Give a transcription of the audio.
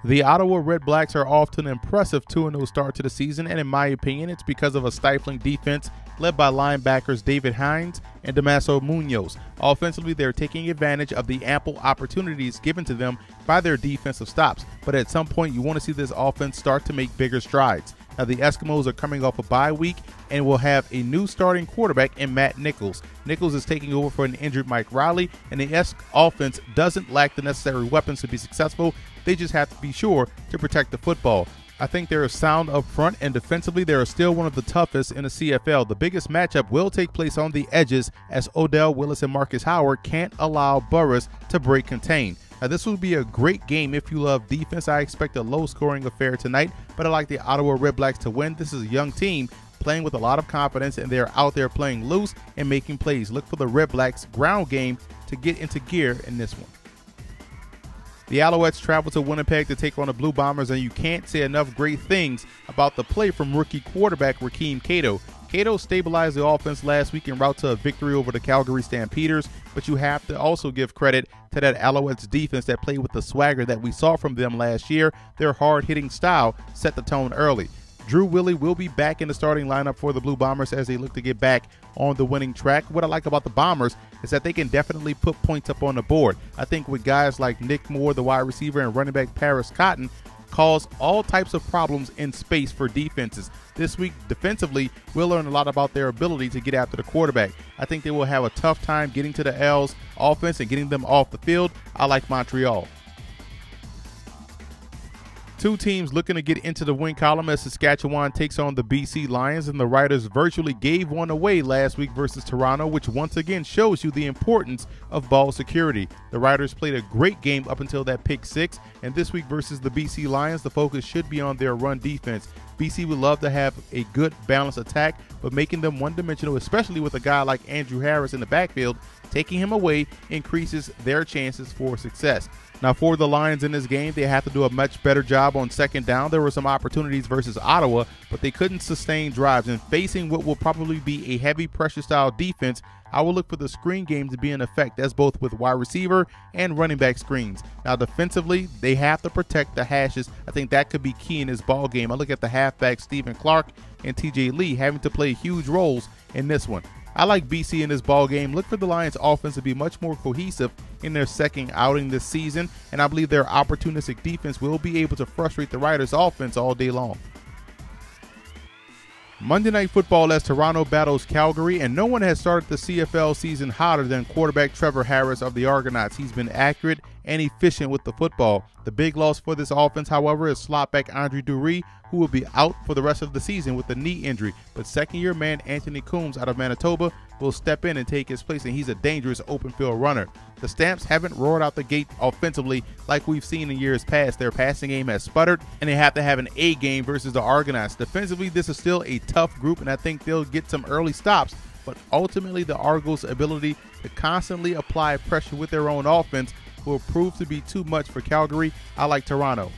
The Ottawa Red Blacks are off to an impressive 2-0 start to the season, and in my opinion, it's because of a stifling defense led by linebackers David Hines and Damaso Munoz. Offensively, they're taking advantage of the ample opportunities given to them by their defensive stops, but at some point you want to see this offense start to make bigger strides. Now, the Eskimos are coming off a bye week and will have a new starting quarterback in Matt Nichols. Nichols is taking over for an injured Mike Riley, and the Esk offense doesn't lack the necessary weapons to be successful. They just have to be sure to protect the football. I think they're sound up front, and defensively they are still one of the toughest in the CFL. The biggest matchup will take place on the edges as Odell Willis and Marcus Howard can't allow Burris to break contain. Now, this will be a great game if you love defense. I expect a low-scoring affair tonight, but I like the Ottawa Red Blacks to win. This is a young team playing with a lot of confidence, and they're out there playing loose and making plays. Look for the Red Blacks' ground game to get into gear in this one. The Alouettes travel to Winnipeg to take on the Blue Bombers, and you can't say enough great things about the play from rookie quarterback Rakeem Cato. Cato stabilized the offense last week en route to a victory over the Calgary Stampeders, but you have to also give credit to that Alouettes defense that played with the swagger that we saw from them last year. Their hard-hitting style set the tone early. Drew Willie will be back in the starting lineup for the Blue Bombers as they look to get back on the winning track. What I like about the Bombers is that they can definitely put points up on the board. I think with guys like Nick Moore, the wide receiver, and running back Paris Cotton, cause all types of problems in space for defenses. This week, defensively, we'll learn a lot about their ability to get after the quarterback. I think they will have a tough time getting to the L's offense and getting them off the field. I like Montreal. Two teams looking to get into the win column as Saskatchewan takes on the BC Lions, and the Riders virtually gave one away last week versus Toronto, which once again shows you the importance of ball security. The Riders played a great game up until that pick six, and this week versus the BC Lions, the focus should be on their run defense. BC would love to have a good balanced attack, but making them one-dimensional, especially with a guy like Andrew Harris in the backfield, taking him away increases their chances for success. Now, for the Lions in this game, they have to do a much better job on second down. There were some opportunities versus Ottawa, but they couldn't sustain drives. And facing what will probably be a heavy pressure style defense, I will look for the screen game to be in effect. That's both with wide receiver and running back screens. Now, defensively, they have to protect the hashes. I think that could be key in this ball game. I look at the halfback Stephen Clark and TJ Lee having to play huge roles in this one. I like BC in this ball game. Look for the Lions offense to be much more cohesive in their second outing this season, and I believe their opportunistic defense will be able to frustrate the Riders offense all day long. Monday Night Football as Toronto battles Calgary, and no one has started the CFL season hotter than quarterback Trevor Harris of the Argonauts. He's been accurate and efficient with the football. The big loss for this offense, however, is slot back Andre Dury, who will be out for the rest of the season with a knee injury. But second-year man Anthony Coombs out of Manitoba will step in and take his place, and he's a dangerous open field runner. The Stamps haven't roared out the gate offensively like we've seen in years past. Their passing game has sputtered, and they have to have an A game versus the Argonauts. Defensively, this is still a tough group, and I think they'll get some early stops. But ultimately, the Argos' ability to constantly apply pressure with their own offense will prove to be too much for Calgary. I like Toronto.